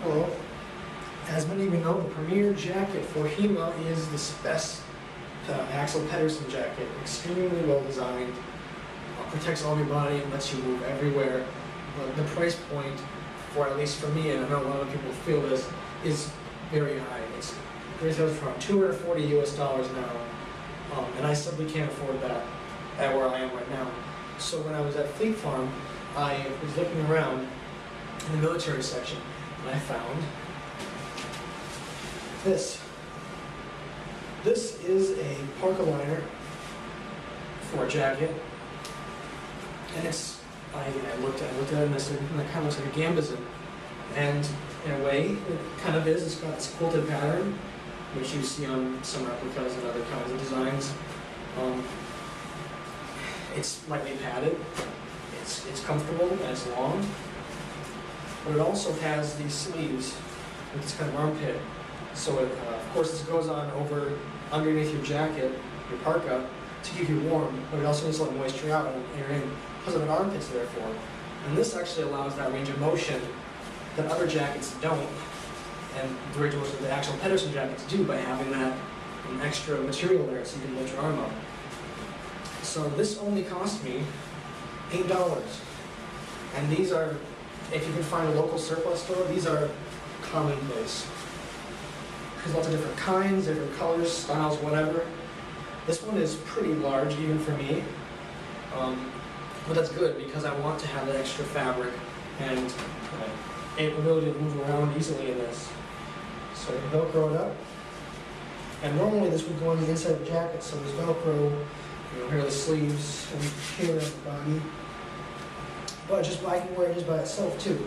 Hello. As many of you know, the premier jacket for HEMA is this best Axel Pedersen jacket. Extremely well designed, protects all your body and lets you move everywhere. But the price point, for at least for me, and I know a lot of people feel this, is very high. It's retails for around $240 US now, and I simply can't afford that at where I am right now. So when I was at Fleet Farm, I was looking around in the military section, and I found this. This is a parka liner for a jacket, and it's, I looked at it and I said, that kind of looks like a Gambeson. And in a way, it kind of is. It's got this quilted pattern, which you see on some replicas and other kinds of designs. It's lightly padded, it's comfortable, and it's long. But it also has these sleeves with this kind of armpit. So it, of course, this goes on over underneath your jacket, your parka, to keep you warm, but it also needs to let moisture out when you're in, because of an armpit's there for. And this actually allows that range of motion that other jackets don't, and the range of motion that the actual Pedersen jackets do by having that extra material there so you can lift your arm up. So this only cost me $8. And these are, if you can find a local surplus store, these are commonplace. There's lots of different kinds, different colors, styles, whatever. This one is pretty large, even for me. But that's good because I want to have that extra fabric and ability to move around easily in this. So you Velcro it up. And normally this would go on the inside of the jacket, so there's Velcro, here are the sleeves, and here is the body. But just I can wear it just by itself too.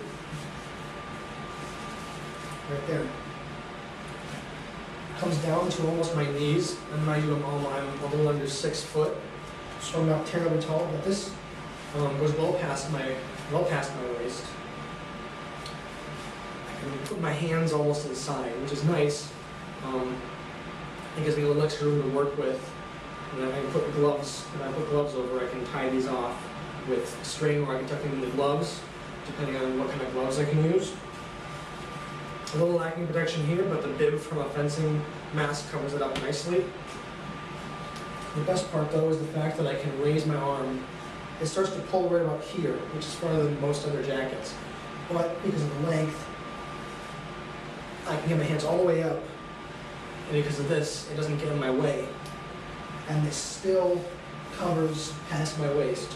Right there. Comes down to almost my knees, and mind you, I'm a little under 6 foot, so I'm not terribly tall. But this goes well past my waist. I can put my hands almost to the side, which is nice. It gives me a little extra room to work with. And then I can put gloves. When I put gloves over, I can tie these off with string, or I can tuck them in the gloves, depending on what kind of gloves I can use. A little lacking protection here, but the bib from a fencing mask covers it up nicely. The best part, though, is the fact that I can raise my arm. It starts to pull right about here, which is farther than most other jackets. But because of the length, I can get my hands all the way up. And because of this, it doesn't get in my way. And it still covers past my waist.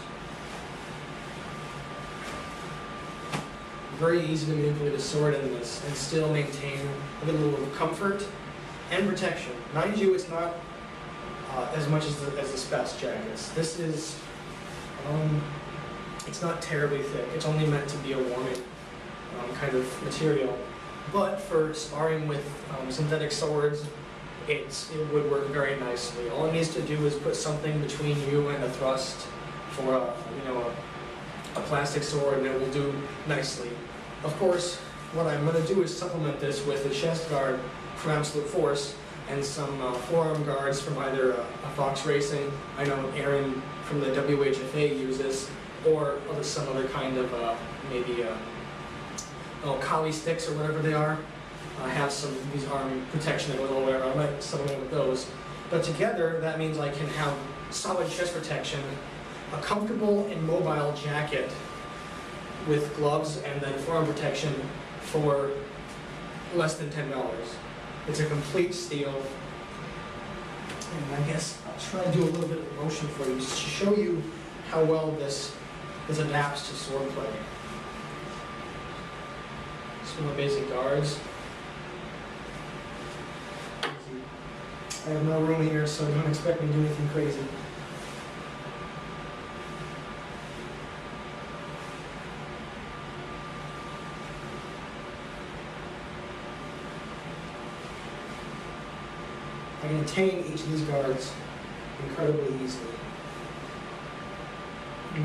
Very easy to manipulate a sword in this and still maintain a good level of comfort and protection. Mind you, it's not as much as the Spats jackets. This is, it's not terribly thick. It's only meant to be a warming kind of material. But for sparring with synthetic swords, it would work very nicely. All it needs to do is put something between you and a thrust for a plastic sword, and it will do nicely. Of course, what I'm going to do is supplement this with a chest guard from Absolute Force and some forearm guards from either a Fox Racing, I know Aaron from the WHFA uses, or some other kind of maybe Kali sticks or whatever they are. I have some of these arm protection that goes all the way around. I might supplement with those. But together, that means I can have solid chest protection, a comfortable and mobile jacket with gloves and then forearm protection for less than $10. It's a complete steal. And I guess I'll try to do a little bit of motion for you just to show you how well this adapts to swordplay. Some of the basic guards. I have no room here, so don't expect me to do anything crazy. I can attain each of these guards incredibly easily.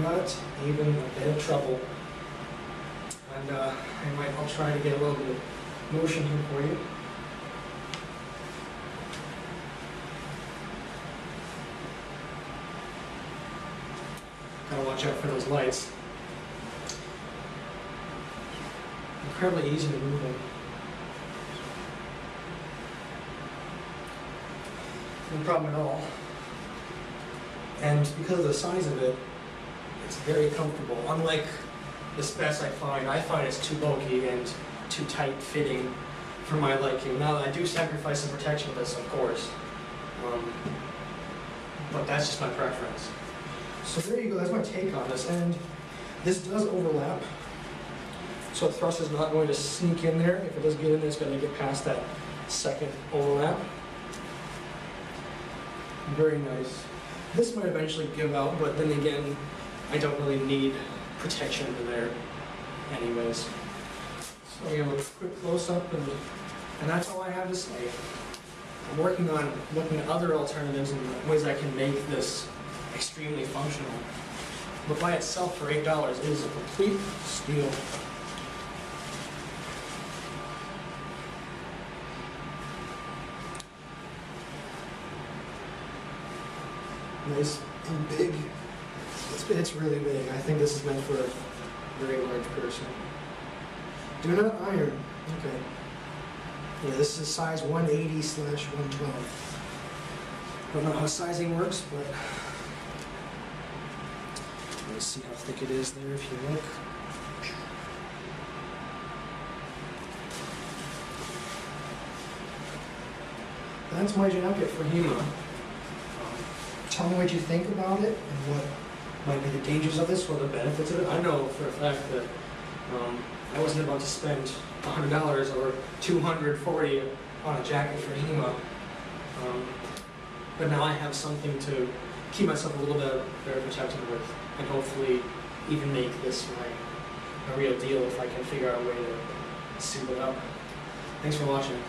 Not even a bit of trouble. And I'll try to get a little bit of motion here for you. Gotta watch out for those lights. Incredibly easy to move in. no problem at all. And because of the size of it, it's very comfortable. Unlike the vest I find it's too bulky and too tight fitting for my liking. Now I do sacrifice some protection with this, of course, but that's just my preference. So there you go, that's my take on this, and this does overlap. So the thrust is not going to sneak in there. If it does get in there, it's going to get past that second overlap. Very nice. This might eventually give out, but then again, I don't really need protection to there anyways. So we have a quick close-up, and that's all I have to say. I'm working on looking at other alternatives and ways I can make this extremely functional. But by itself for $8, it is a complete steal. Nice and big. It's really big. I think this is meant for a very large person. Do not iron. Okay. Yeah, this is size 180/112. Don't know how sizing works, but let's see how thick it is there if you look. That's my jacket for HEMA. Tell me what you think about it and what might be the dangers of this or the benefits of it. I know for a fact that I wasn't about to spend $100 or $240 on a jacket for HEMA, but now I have something to keep myself a little bit better protected with, and hopefully even make this a real deal if I can figure out a way to suit it up. Thanks for watching.